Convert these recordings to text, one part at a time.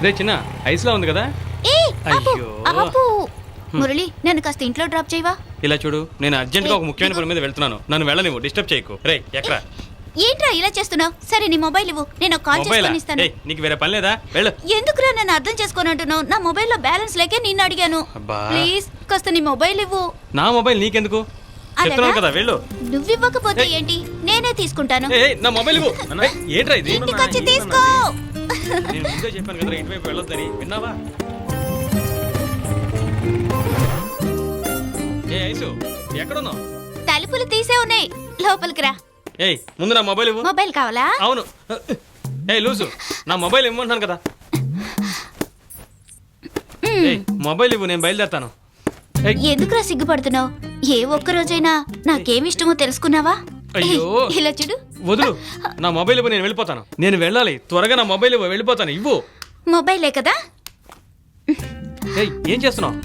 రే చిన్న ఐస్లా ఉంది కదా. అయ్యో మురళి, నన్ను కాస్త ఇంట్లో డ్రాప్ చేయవా? ఇలా చూడు, నేను అర్జెంట్గా ఒక ముఖ్యమైన పని మీద వెళ్తున్నాను. నన్ను వెళ్ళనివ్వు, డిస్టర్బ్ చేయకు. రే ఎక్కడ ఏంట్రా ఇలా చేస్తున్నావు? సరే నీ మొబైల్ ఇవ్వు, నేను కాల్ చేసుకొని ఇస్తాను. నీకు వేరే పని లేదా? వెళ్ళు. ఎందుకురా నన్ను అర్థం చేసుకొని అంటున్నావు? నా మొబైల్లో బ్యాలెన్స్ లేకే నిన్ను అడిగాను. ప్లీజ్ కాస్త నీ మొబైల్ ఇవ్వు. నా మొబైల్ నీకెందుకు? చెప్తున్నాను కదా, వెళ్ళు. నువ్వు ఇవ్వకపోతే ఏంటి, నేనే తీసుకుంటాను. నా మొబైల్ ఇవ్వు. ఏంట్రా ఇది? ఇంటికి వచ్చి తీసుకో. నేను ముందే చెప్పాను కదా ఇటువైపు వెళ్ళొద్దని, విన్నావా? ఏ ఐసు, ఎక్కడున్నావు? తలుపులు తీసే ఉన్నాయి, లోపలికి రా. ఏయ్ ముందు నా మొబైల్ ఇవ్వు. మొబైల్ కావాలా? అవును. ఏ లూసు, నా మొబైల్ ఇవ్వమంటున్నాను కదా. మొబైల్ ఇవ్వు, నేను బయలుదేరుతాను. ఎందుకురా సిగ్గుపడుతున్నావు? ఏ ఒక్క రోజైనా నాకేమిష్టమో తెలుసుకున్నావా? అయ్యో ఇలా చూడు. వదులు, నా మొబైల్ ఇవ్వు, నేను వెళ్ళిపోతాను. నేను వెళ్ళాలి, త్వరగా నా మొబైల్ ఇవ్వు, వెళ్ళిపోతాను. ఇవ్వు. మొబైలే కదా. ఏం చేస్తున్నావు?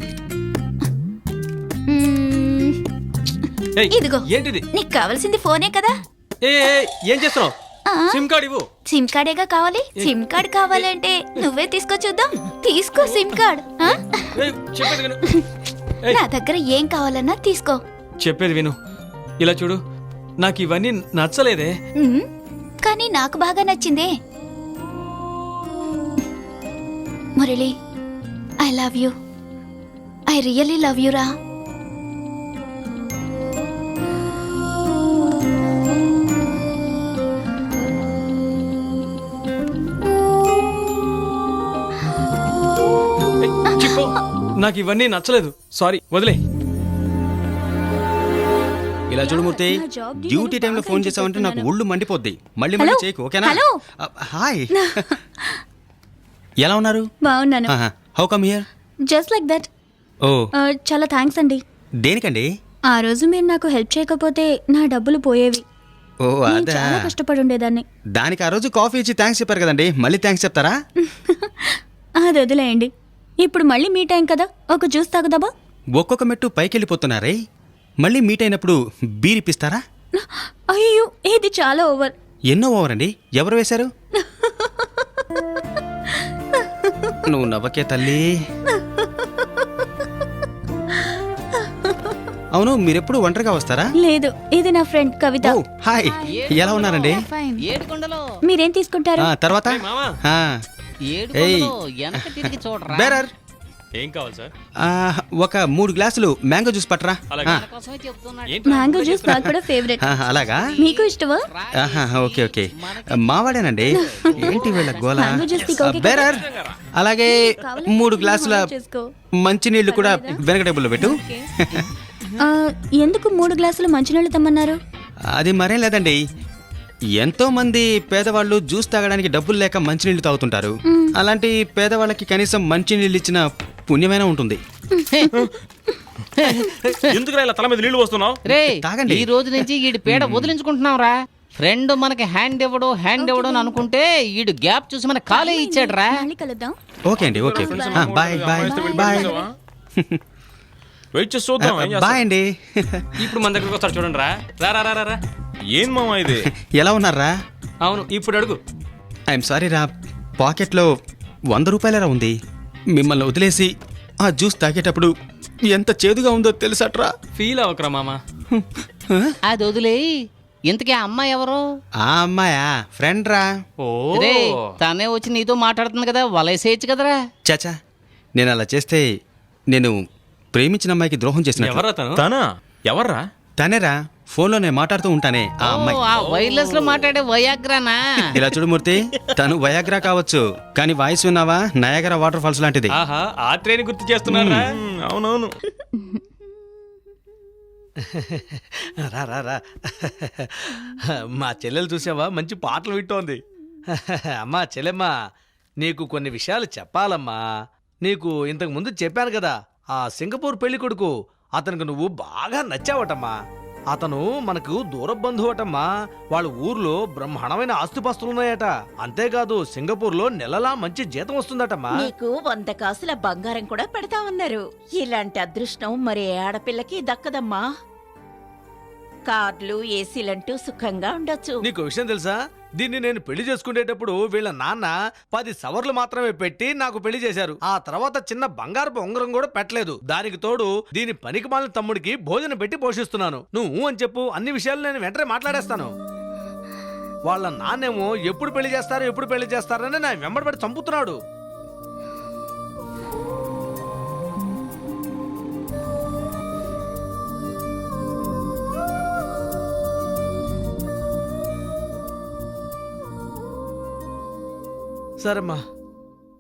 ఇదిగో. ఏంటిది? నీకు కావాల్సింది ఫోనే కదా. ఏం చేస్తున్నావు? సిమ్ కార్డ్ ఇవ్వు. సిమ్ కార్డేగా కావాలి. సిమ్ కార్డ్ కావాలంటే నువ్వే తీసుకో చూద్దాం. తీసుకో సిమ్ కార్డ్. చెప్పేది విను. నా దగ్గర ఏం కావాలన్నా తీసుకో. చెప్పేది విను. ఇలా చూడు, నాకు ఇవన్నీ నచ్చలేదే. కానీ నాకు బాగా నచ్చిందే. Murali, I love you. I really love you రా. నాకు ఇవన్నీ నచ్చలేదు, సారీ, వదిలే. ఇలా చూడుమూర్తి, డ్యూటీ టైంలో ఫోన్ చేసావంటే నాకు ఒళ్ళు మండిపోద్ది. మళ్ళీ మళ్ళీ చేయకు, ఓకేనా? హాయ్, ఎలా ఉన్నారు? బాగున్నాను. How come here? Just like that. Oh, చాలా థ్యాంక్స్ అండి. దేనికండి? ఆ రోజు మీరు నాకు హెల్ప్ చేయకపోతే నా డబ్బులు పోయేవి. ఓ నేను అదా, చాలా కష్టపడి ఉండేదాన్ని. దానికి ఆ రోజు కాఫీ ఇచ్చి థ్యాంక్స్ చెప్పారు కదండి, మళ్ళీ థ్యాంక్స్ చెప్తారా? అది వదిలేయండి. ఇప్పుడు మళ్ళీ మీట్ అయ్యాం కదా, ఒక జ్యూస్ తాగుదామా? ఒక్కొక్క మెట్టు పైకెళ్ళిపోతున్నారే, మళ్ళీ మీట్ అయినప్పుడు బీర్ ఇప్పిస్తారా? అయ్యో, ఇది చాలా ఓవర్. ఎన్నో ఓవర్ అండి, ఎవరు వేశారు? నువ్వు నవ్వకే తల్లి. అవును, మీరెప్పుడు ఒంటరిగా వస్తారా? లేదు, ఇది నా ఫ్రెండ్ కవిత. ఓ, హాయ్, ఎలా ఉన్నారండి? మీరేం తీసుకుంటారు? తర్వాత బేరర్, ఏం కావాలి సార్? ఒక 3 గ్లాసులు మ్యాంగో జ్యూస్ పట్టరా. మ్యాంగో జ్యూస్ నాకు కూడా ఫేవరెట్. అలాగా? మీకు ఇష్టమా? ఓకే ఓకే, మావాడేనండి. ఏంటి వీళ్ళ గోల? మ్యాంగో జ్యూస్ నీకు ఓకే కదా? బేరర్, అలాగే 3 గ్లాసుల మంచినీళ్ళు కూడా వెనక టేబుల్లో పెట్టు. ఎందుకు 3 గ్లాసులు మంచినీళ్ళు తెమ్మన్నారు? అది మరేం లేదండి, ఎంతో మంది పేదవాళ్ళు జ్యూస్ తాగడానికి డబ్బులు లేక మంచినీళ్ళు తాగుతుంటారు. అలాంటి పేదవాళ్ళకి కనీసం మంచినీళ్ళు ఇచ్చిన పుణ్యమైనా ఉంటుంది. ఎందుకు ఇలా తల మీద నీళ్లు వస్తున్నావు? తాగండి. ఈ రోజు నుంచి ఈడు పేడ వదిలించుకుంటున్నాం రా. ఫ్రెండ్ మనకి హ్యాండ్ ఇవ్వడు అని అనుకుంటే ఈడు గ్యాప్ చూసి మన కాలే ఇచ్చాడు రా. మళ్ళీ కలుద్దాం. ఓకే అండి, okay, bye bye bye. Wait చేసి చూద్దాం. బాయ్ అండి. ఇప్పుడు మన దగ్గరకు వస్తాడు, చూడండి రా. రా రా రా. ఏం మామా ఇది? ఎలా ఉన్నారా? అవును, ఇప్పుడు అడుగు. ఐఎమ్ సారీ రా, పాకెట్లో 100 రూపాయలరా ఉంది. మిమ్మల్ని వదిలేసి ఆ జ్యూస్ తాగేటప్పుడు ఎంత చేదుగా ఉందో తెలుసట్రా. ఫీల్ అవ్వకరా మామ. అది వదిలే. ఇంతకీ ఆ అమ్మాయి ఎవరు? ఆ అమ్మాయా ఫ్రెండ్ రా. ఓ, తనే వచ్చి నీతో మాట్లాడుతుంది కదా, వలేసేయచ్చు కదరా. చాచా, నేను అలా చేస్తే నేను ప్రేమించిన అమ్మాయికి ద్రోహం చేసిన. ఎవరా తను? తనా? ఎవర్రా? తనేరా, ఫోన్లో నేను మాట్లాడుతూ ఉంటానే ఆ అమ్మాయి. ఆ వైర్లెస్ లో మాట్లాడే వయాగ్రానా? ఇలా చూడుమూర్తి, తను వయాగ్రా కావచ్చు, కానీ వాయిస్ విన్నావా, నయాగరా వాటర్ ఫాల్స్ లాంటిది. ఆహా, ఆ ట్రైన్ గుర్తు చేస్తున్నారా? అవునవును. రా రా రా, మా చెల్లెలు చూసావా, మంచి పాటలు వింటోంది. అమ్మా చెల్లెమ్మా, నీకు కొన్ని విషయాలు చెప్పాలమ్మా. నీకు ఇంతకు ముందు చెప్పాను కదా, ఆ సింగపూర్ పెళ్లి కొడుకు, అతనికి నువ్వు బాగా నచ్చావటమ్మా. అతను మనకు దూర బంధువటమ్మా. వాళ్ళ ఊర్లో బ్రహ్మాండమైన ఆస్తిపాస్తులున్నాయట. అంతేకాదు సింగపూర్లో నెలలా మంచి జీతం వస్తుందటమ్మా. నీకు 100 కాసుల బంగారం కూడా పెడతా ఉన్నారు. ఇలాంటి అదృష్టం మరి ఏ ఆడపిల్లకి దక్కదమ్మా. కార్లు, ఏసీలంటూ సుఖంగా ఉండొచ్చు. నీకు విషయం తెలుసా, దీన్ని నేను పెళ్లి చేసుకునేటప్పుడు వీళ్ళ నాన్న 10 సవర్లు మాత్రమే పెట్టి నాకు పెళ్లి చేశారు. ఆ తర్వాత చిన్న బంగారపు ఉంగరం కూడా పెట్టలేదు. దానికి తోడు దీని పనికిమాలిన తమ్ముడికి భోజనం పెట్టి పోషిస్తున్నాను. నువ్వు అని చెప్పు, అన్ని విషయాలు నేను వెంటనే మాట్లాడేస్తాను. వాళ్ళ నాన్నేమో ఎప్పుడు పెళ్లి చేస్తారని నా వెంబడిపడి చంపుతున్నాడు. సరేమ్మా,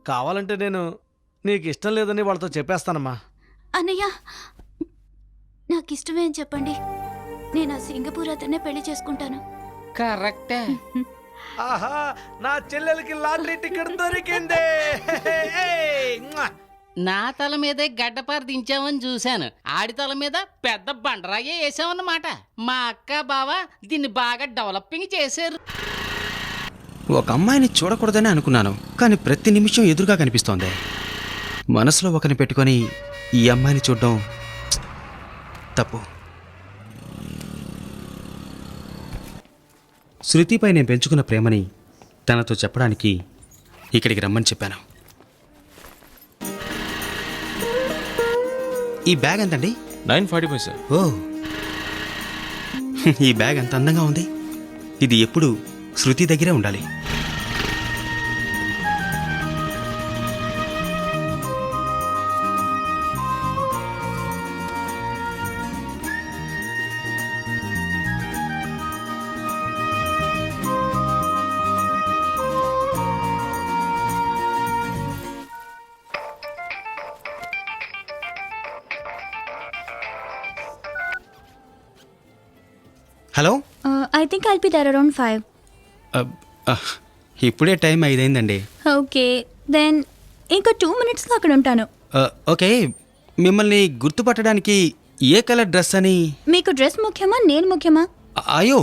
కావాలంటే నేను నీకు ఇష్టం లేదని వాళ్ళతో చెప్పేస్తానమ్మా. అన్నయ్య నాకు ఇష్టమే అని చెప్పండి. నేను ఆ సింగపూర్ అతన్నే పెళ్లి చేసుకుంటాను. కరెక్టే. ఆహా, నా చెల్లెలకి లాటరీ టికెట్ దొరికింది. నా తల మీదే గడ్డపార దించామని చూశాను, ఆడి తల మీద పెద్ద బండరాయే వేసామన్నమాట. మా అక్క బావ దీన్ని బాగా డెవలపింగ్ చేశారు. ఒక అమ్మాయిని చూడకూడదని అనుకున్నాను, కానీ ప్రతి నిమిషం ఎదురుగా కనిపిస్తోంది. మనసులో ఒకరిని పెట్టుకొని ఈ అమ్మాయిని చూడడం తప్పు. శృతిపై నేను పెంచుకున్న ప్రేమని తనతో చెప్పడానికి ఇక్కడికి రమ్మని చెప్పాను. ఈ బ్యాగ్ ఎంతండి? 945 సార్. ఓ, ఈ బ్యాగ్ అంత అందంగా ఉంది. ఇది ఎప్పుడు శృతి దగ్గరే ఉండాలి. Hello, I think I'll be there around 5. ఇప్పుడే టైం 5 అయిందండి. ఓకే దెన్ ఇంకా 2 minutesలో అక్కడ ఉంటాను. ఓకే, మిమ్మల్ని గుర్తుపట్టడానికి ఏ కలర్ డ్రెస్ అని? మీకు డ్రెస్ ముఖ్యమా, నేను ముఖ్యమా? అయ్యో,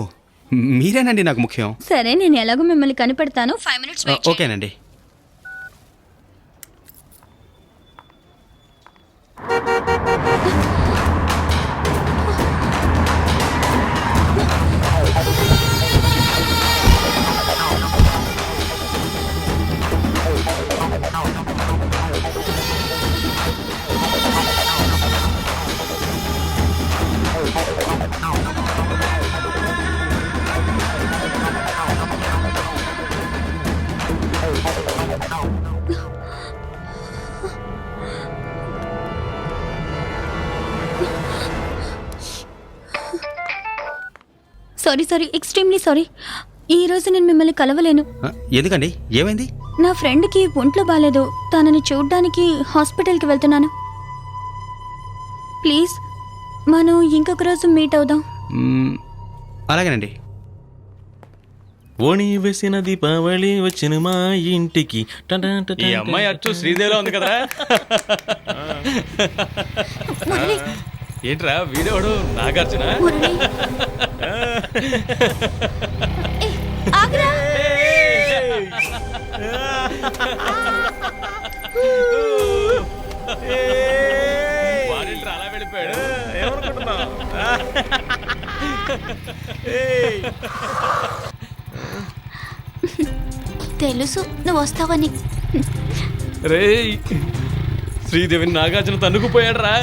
మీరేనండి నాకు ముఖ్యం. సరే, నేను ఎలాగో మిమ్మల్ని కనిపెడతాను. 5 minutes వెయిట్ చేయండి. ఓకేనండి. Sorry, extremely sorry. ఈ రోజు నేను మిమ్మల్ని కలవలేను. ఎందుకండి, ఏమైంది? నా ఫ్రెండ్కి ఒంట్లో బాగాలేదు, తనని చూడ్డానికి హాస్పిటల్కి వెళ్తున్నాను. ప్లీజ్ మనం ఇంకొక రోజు మీట్ అవుదాం. అలాగేనండి. ఓణి వేసిన దీపావళి వచ్చిన మా ఇంటికి. ఈ అమ్మాయి అచ్చు శ్రీదేవిలో ఉంది కదా. ఏంట్రా వీడేవాడు? నాగార్జున. ఆగ్రా వాడేంట్రా అలా వెళ్ళిపోయాడు? ఏమనుకుంటున్నావు? తెలుసు నువ్వు వస్తావని. రేయ్, శ్రీదేవిని నాగార్జున తన్నుకుపోయాడు రా.